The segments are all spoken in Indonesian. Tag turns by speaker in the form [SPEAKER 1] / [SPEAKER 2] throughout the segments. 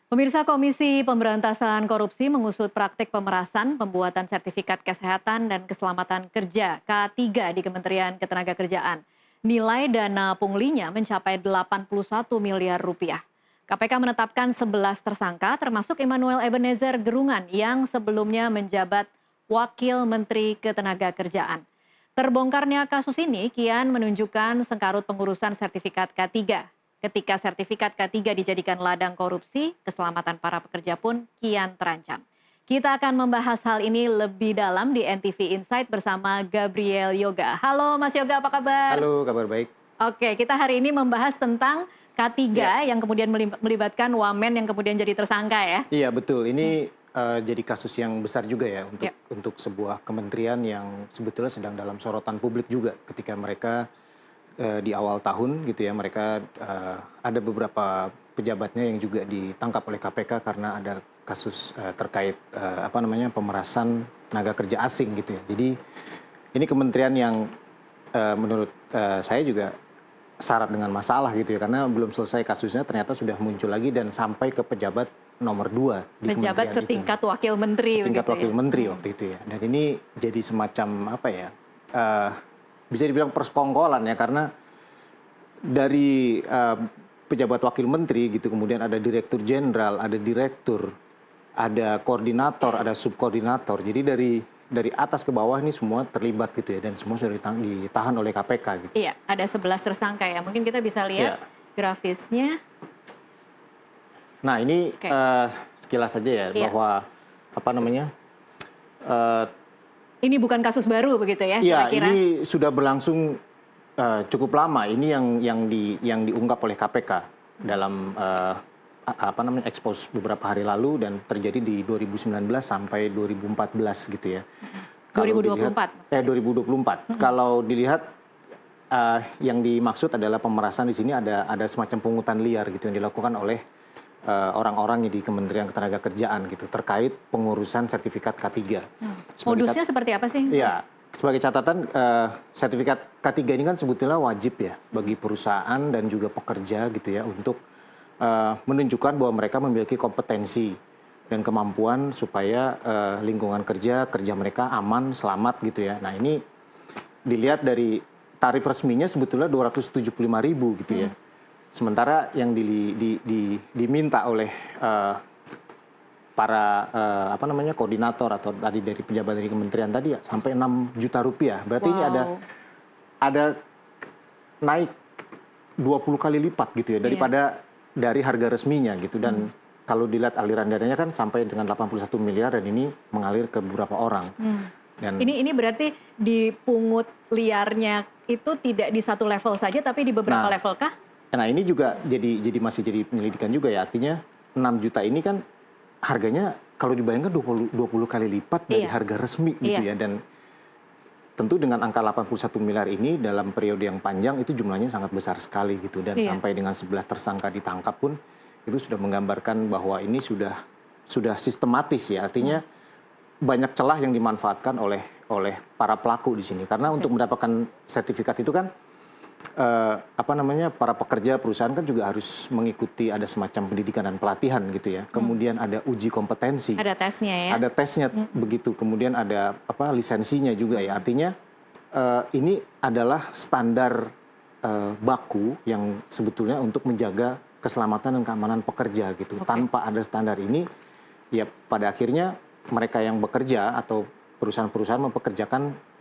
[SPEAKER 1] Pemirsa Komisi Pemberantasan Korupsi mengusut praktik pemerasan, pembuatan sertifikat kesehatan dan keselamatan kerja K3 di Kementerian Ketenagakerjaan. Nilai dana punglinya mencapai 81 miliar rupiah. KPK menetapkan 11 tersangka termasuk Immanuel Ebenezer Gerungan yang sebelumnya menjabat Wakil Menteri Ketenagakerjaan. Terbongkarnya kasus ini kian menunjukkan sengkarut pengurusan sertifikat K3. Ketika sertifikat K3 dijadikan ladang korupsi, keselamatan para pekerja pun kian terancam. Kita akan membahas hal ini lebih dalam di NTV Insight bersama Gabriel Yoga. Halo Mas Yoga, apa kabar?
[SPEAKER 2] Halo, kabar baik.
[SPEAKER 1] Oke, kita hari ini membahas tentang K3 yang kemudian melibatkan wamen yang kemudian jadi tersangka ya.
[SPEAKER 2] Iya, betul. Ini jadi kasus yang besar juga ya untuk sebuah kementerian yang sebetulnya sedang dalam sorotan publik juga ketika mereka di awal tahun gitu ya, mereka ada beberapa pejabatnya yang juga ditangkap oleh KPK karena ada kasus terkait pemerasan tenaga kerja asing gitu ya. Jadi ini kementerian yang menurut saya juga syarat dengan masalah gitu ya, karena belum selesai kasusnya ternyata sudah muncul lagi dan sampai ke pejabat nomor 2 di
[SPEAKER 1] pejabat
[SPEAKER 2] kementerian
[SPEAKER 1] setingkat
[SPEAKER 2] itu.
[SPEAKER 1] wakil menteri.
[SPEAKER 2] Setingkat wakil
[SPEAKER 1] ya?
[SPEAKER 2] menteri waktu itu ya. Dan ini jadi semacam bisa dibilang persekongkolan ya, karena dari pejabat wakil menteri gitu, kemudian ada direktur jenderal, ada direktur, ada koordinator, ada subkoordinator. Jadi dari atas ke bawah ini semua terlibat gitu ya, dan semua sudah ditahan oleh KPK gitu.
[SPEAKER 1] Iya, ada 11 tersangka ya. Mungkin kita bisa lihat grafisnya.
[SPEAKER 2] Nah ini sekilas saja ya, bahwa
[SPEAKER 1] ini bukan kasus baru begitu ya?
[SPEAKER 2] Iya,
[SPEAKER 1] kira-kira?
[SPEAKER 2] ini sudah berlangsung cukup lama. Ini yang diungkap oleh KPK dalam expose beberapa hari lalu dan terjadi di 2019 sampai 2014 gitu ya.
[SPEAKER 1] 2024.
[SPEAKER 2] 2024. Kalau dilihat yang dimaksud adalah pemerasan di sini ada semacam pungutan liar gitu yang dilakukan oleh orang-orang di Kementerian Ketenagakerjaan gitu terkait pengurusan sertifikat K3.
[SPEAKER 1] Modusnya seperti apa sih?
[SPEAKER 2] Iya, sebagai catatan sertifikat K3 ini kan sebetulnya wajib ya bagi perusahaan dan juga pekerja gitu ya untuk menunjukkan bahwa mereka memiliki kompetensi dan kemampuan supaya lingkungan kerja mereka aman, selamat gitu ya. Nah ini dilihat dari tarif resminya sebetulnya 275.000 gitu ya. Sementara yang diminta oleh para koordinator atau tadi dari pejabat dari kementerian tadi ya sampai 6 juta rupiah. Berarti ini ada naik 20 kali lipat gitu ya daripada dari harga resminya gitu. Dan kalau dilihat aliran dananya kan sampai dengan 81 miliar dan ini mengalir ke beberapa orang. Dan
[SPEAKER 1] ini berarti dipungut liarnya itu tidak di satu level saja tapi di beberapa level kah?
[SPEAKER 2] Nah ini juga masih jadi penyelidikan juga ya, artinya 6 juta ini kan harganya kalau dibayangkan 20 kali lipat dari harga resmi gitu ya, dan tentu dengan angka 81 miliar ini dalam periode yang panjang itu jumlahnya sangat besar sekali gitu, dan sampai dengan 11 tersangka ditangkap pun itu sudah menggambarkan bahwa ini sudah sistematis ya, artinya banyak celah yang dimanfaatkan oleh para pelaku di sini, karena untuk mendapatkan sertifikat itu kan para pekerja perusahaan kan juga harus mengikuti ada semacam pendidikan dan pelatihan gitu ya. Kemudian ada uji kompetensi.
[SPEAKER 1] Ada tesnya ya.
[SPEAKER 2] Ada tesnya begitu. Kemudian ada lisensinya juga ya. Artinya ini adalah standar baku yang sebetulnya untuk menjaga keselamatan dan keamanan pekerja gitu. Tanpa ada standar ini ya pada akhirnya mereka yang bekerja atau perusahaan-perusahaan mempekerjakan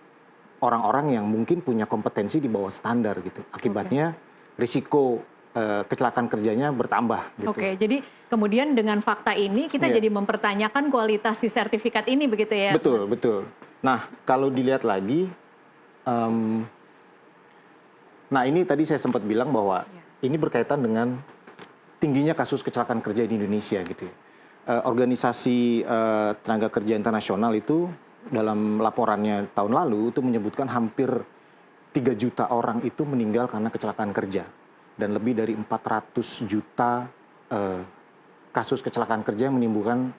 [SPEAKER 2] orang-orang yang mungkin punya kompetensi di bawah standar gitu. Akibatnya risiko kecelakaan kerjanya bertambah gitu.
[SPEAKER 1] Jadi kemudian dengan fakta ini kita jadi mempertanyakan kualitas si sertifikat ini begitu ya?
[SPEAKER 2] Betul. Nah kalau dilihat lagi, nah ini tadi saya sempat bilang bahwa ini berkaitan dengan tingginya kasus kecelakaan kerja di Indonesia gitu ya. Organisasi Tenaga Kerja Internasional itu dalam laporannya tahun lalu itu menyebutkan hampir 3 juta orang itu meninggal karena kecelakaan kerja. Dan lebih dari 400 juta kasus kecelakaan kerja yang menimbulkan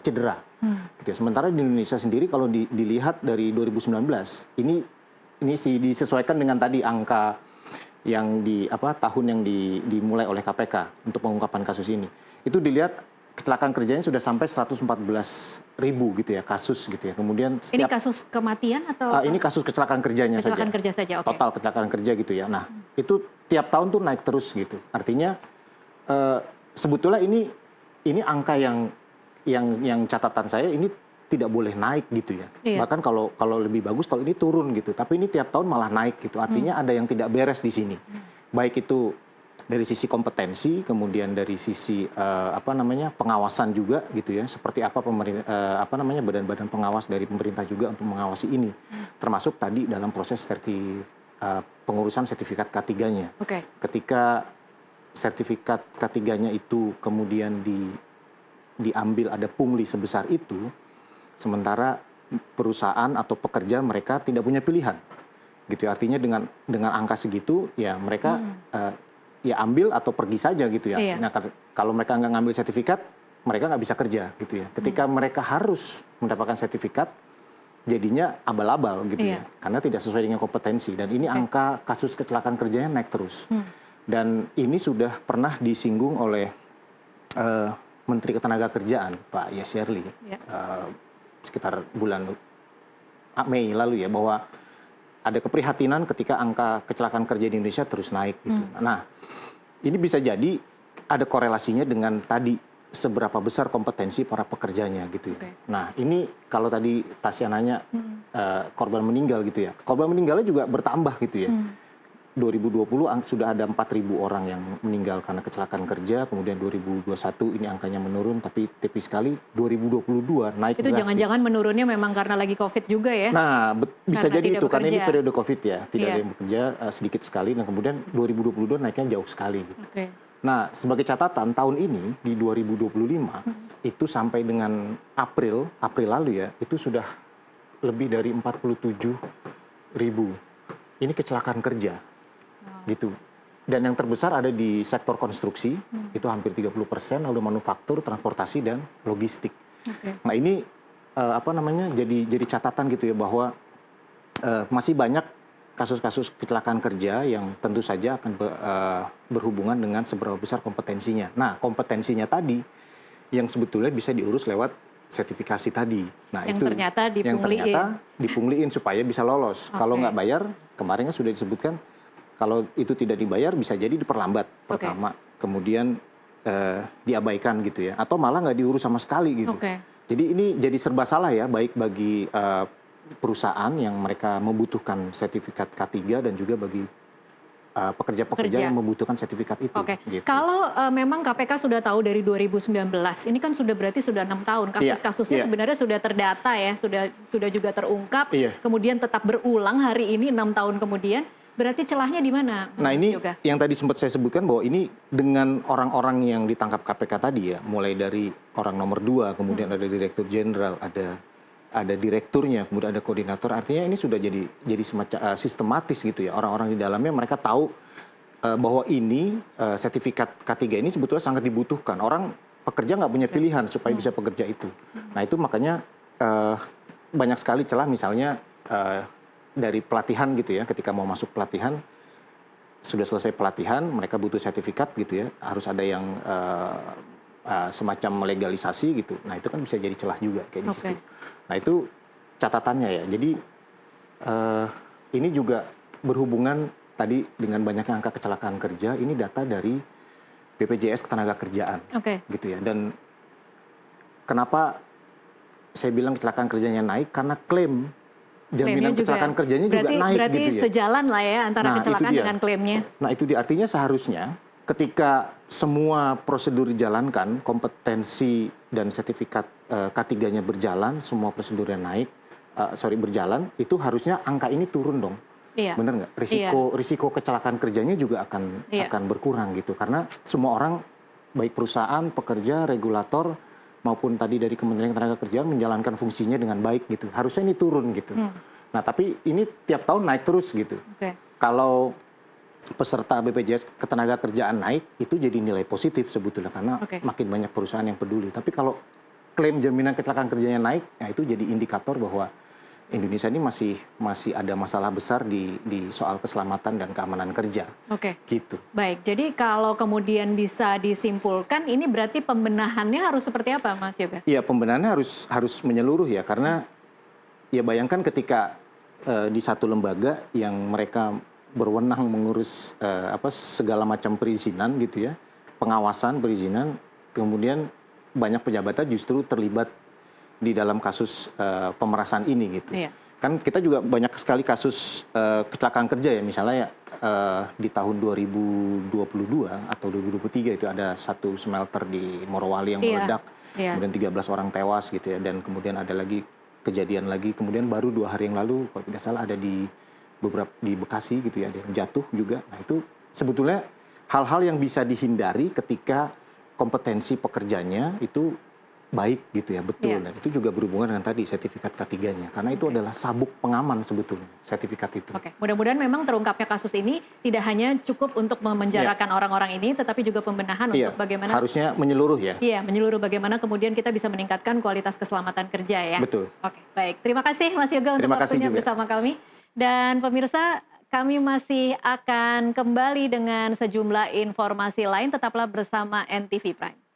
[SPEAKER 2] cedera. Gitu. Sementara di Indonesia sendiri kalau dilihat dari 2019, ini disesuaikan dengan tadi angka tahun yang dimulai oleh KPK untuk pengungkapan kasus ini. Itu dilihat kecelakaan kerjanya sudah sampai 114.000 gitu ya kasus gitu ya. Kemudian
[SPEAKER 1] Ini kasus kematian atau
[SPEAKER 2] ini kasus kecelakaan kerjanya
[SPEAKER 1] kecelakaan
[SPEAKER 2] saja.
[SPEAKER 1] kerja saja? Oke.
[SPEAKER 2] Total kecelakaan kerja gitu ya. Nah, itu tiap tahun tuh naik terus gitu. Artinya sebetulnya ini angka yang catatan saya ini tidak boleh naik gitu ya.
[SPEAKER 1] Iya.
[SPEAKER 2] Bahkan kalau lebih bagus kalau ini turun gitu. Tapi ini tiap tahun malah naik gitu. Artinya ada yang tidak beres di sini. Baik itu dari sisi kompetensi, kemudian dari sisi pengawasan juga gitu ya. Seperti apa badan-badan pengawas dari pemerintah juga untuk mengawasi ini. Termasuk tadi dalam proses pengurusan sertifikat K3-nya.
[SPEAKER 1] Oke.
[SPEAKER 2] Ketika sertifikat K3-nya itu kemudian diambil ada pungli sebesar itu, sementara perusahaan atau pekerja mereka tidak punya pilihan, gitu ya. Artinya dengan angka segitu, ya mereka ya ambil atau pergi saja gitu ya.
[SPEAKER 1] Iya.
[SPEAKER 2] Nah, kalau mereka nggak ngambil sertifikat, mereka nggak bisa kerja gitu ya. Ketika mereka harus mendapatkan sertifikat, jadinya abal-abal gitu ya, karena tidak sesuai dengan kompetensi. Dan ini angka kasus kecelakaan kerjanya naik terus. Dan ini sudah pernah disinggung oleh Menteri Ketenagakerjaan Pak Yasirli sekitar bulan Mei lalu ya, bahwa ada keprihatinan ketika angka kecelakaan kerja di Indonesia terus naik gitu. Nah, ini bisa jadi ada korelasinya dengan tadi seberapa besar kompetensi para pekerjanya gitu ya. Nah, ini kalau tadi Tasya nanya korban meninggal gitu ya. Korban meninggalnya juga bertambah gitu ya. 2020 sudah ada 4.000 orang yang meninggal karena kecelakaan kerja, kemudian 2021 ini angkanya menurun, tapi tipis sekali. 2022 naik
[SPEAKER 1] Itu
[SPEAKER 2] drastis.
[SPEAKER 1] jangan-jangan menurunnya memang karena lagi COVID juga ya?
[SPEAKER 2] Nah, bisa jadi itu, karena ini periode COVID ya, tidak ada
[SPEAKER 1] Iya.
[SPEAKER 2] yang bekerja sedikit sekali, dan kemudian 2022 naiknya jauh sekali. Gitu.
[SPEAKER 1] Oke.
[SPEAKER 2] Nah, sebagai catatan, tahun ini di 2025 itu sampai dengan April lalu ya, itu sudah lebih dari 47.000. Ini kecelakaan kerja. Gitu. Dan yang terbesar ada di sektor konstruksi, itu hampir 30%, lalu manufaktur, transportasi, dan logistik. Nah, ini jadi catatan gitu ya, bahwa masih banyak kasus-kasus kecelakaan kerja yang tentu saja akan berhubungan dengan seberapa besar kompetensinya. Nah, kompetensinya tadi yang sebetulnya bisa diurus lewat sertifikasi tadi. Nah,
[SPEAKER 1] yang
[SPEAKER 2] itu
[SPEAKER 1] ternyata
[SPEAKER 2] yang ternyata dipungliin supaya bisa lolos. Kalau nggak bayar, kemarin sudah disebutkan, kalau itu tidak dibayar bisa jadi diperlambat pertama, kemudian diabaikan gitu ya, atau malah nggak diurus sama sekali gitu. Jadi ini jadi serba salah ya, baik bagi perusahaan yang mereka membutuhkan sertifikat K3 dan juga bagi pekerja-pekerja yang membutuhkan sertifikat itu. Gitu.
[SPEAKER 1] Kalau memang KPK sudah tahu dari 2019, ini kan sudah berarti sudah 6 tahun, kasus-kasusnya sebenarnya sudah terdata ya, sudah juga terungkap, kemudian tetap berulang hari ini 6 tahun kemudian. Berarti celahnya di mana?
[SPEAKER 2] Nah, ini yang tadi sempat saya sebutkan, bahwa ini dengan orang-orang yang ditangkap KPK tadi ya, mulai dari orang nomor 2, kemudian ada direktur jenderal, ada direkturnya, kemudian ada koordinator. Artinya ini sudah jadi semacam sistematis gitu ya. Orang-orang di dalamnya mereka tahu bahwa ini sertifikat K3 ini sebetulnya sangat dibutuhkan. Orang pekerja nggak punya pilihan supaya bisa bekerja itu. Nah, itu makanya banyak sekali celah, misalnya dari pelatihan gitu ya, ketika mau masuk pelatihan, sudah selesai pelatihan, mereka butuh sertifikat gitu ya, harus ada yang semacam legalisasi gitu. Nah, itu kan bisa jadi celah juga kayak di situ. Nah, itu catatannya ya. Jadi ini juga berhubungan tadi dengan banyaknya angka kecelakaan kerja. Ini data dari BPJS Ketenagakerjaan, gitu ya. Dan kenapa saya bilang kecelakaan kerjanya naik? Karena klaim jaminan kecelakaan kerjanya juga naik
[SPEAKER 1] berarti
[SPEAKER 2] gitu ya.
[SPEAKER 1] Sejalan lah ya antara kecelakaan dengan klaimnya.
[SPEAKER 2] Nah, itu artinya seharusnya ketika semua prosedur dijalankan, kompetensi dan sertifikat K3-nya berjalan, semua prosedurnya berjalan, itu harusnya angka ini turun dong. Bener nggak? Risiko kecelakaan kerjanya juga akan berkurang gitu. Karena semua orang, baik perusahaan, pekerja, regulator, maupun tadi dari Kementerian Ketenagakerjaan menjalankan fungsinya dengan baik gitu. Harusnya ini turun gitu. Nah, tapi ini tiap tahun naik terus gitu. Kalau peserta BPJS Ketenagakerjaan naik, itu jadi nilai positif sebetulnya, karena makin banyak perusahaan yang peduli. Tapi kalau klaim jaminan kecelakaan kerjanya naik, ya itu jadi indikator bahwa Indonesia ini masih ada masalah besar di soal keselamatan dan keamanan kerja.
[SPEAKER 1] Oke.
[SPEAKER 2] Gitu.
[SPEAKER 1] Baik, jadi kalau kemudian bisa disimpulkan, ini berarti pembenahannya harus seperti apa, Mas Yoga?
[SPEAKER 2] Iya, pembenahannya harus menyeluruh ya, karena ya bayangkan ketika di satu lembaga yang mereka berwenang mengurus segala macam perizinan gitu ya, pengawasan perizinan, kemudian banyak pejabatnya justru terlibat di dalam kasus pemerasan ini gitu.
[SPEAKER 1] Iya.
[SPEAKER 2] Kan kita juga banyak sekali kasus kecelakaan kerja ya, misalnya ya di tahun 2022 atau 2023 itu ada satu smelter di Morowali yang meledak, kemudian 13 orang tewas gitu ya, dan kemudian ada lagi kejadian lagi, kemudian baru 2 hari yang lalu kalau tidak salah ada di Bekasi gitu ya, ada yang jatuh juga. Nah itu sebetulnya hal-hal yang bisa dihindari ketika kompetensi pekerjanya itu baik gitu ya, betul. Dan itu juga berhubungan dengan tadi sertifikat K3-nya, karena itu adalah sabuk pengaman sebetulnya sertifikat itu.
[SPEAKER 1] Oke, mudah-mudahan memang terungkapnya kasus ini tidak hanya cukup untuk memenjarakan orang-orang ini, tetapi juga pembenahan untuk bagaimana
[SPEAKER 2] harusnya menyeluruh ya.
[SPEAKER 1] Iya, menyeluruh bagaimana kemudian kita bisa meningkatkan kualitas keselamatan kerja ya.
[SPEAKER 2] Betul.
[SPEAKER 1] Oke, baik. Terima kasih Mas Yoga untuk waktunya bersama kami. Dan pemirsa, kami masih akan kembali dengan sejumlah informasi lain. Tetaplah bersama NTV Prime.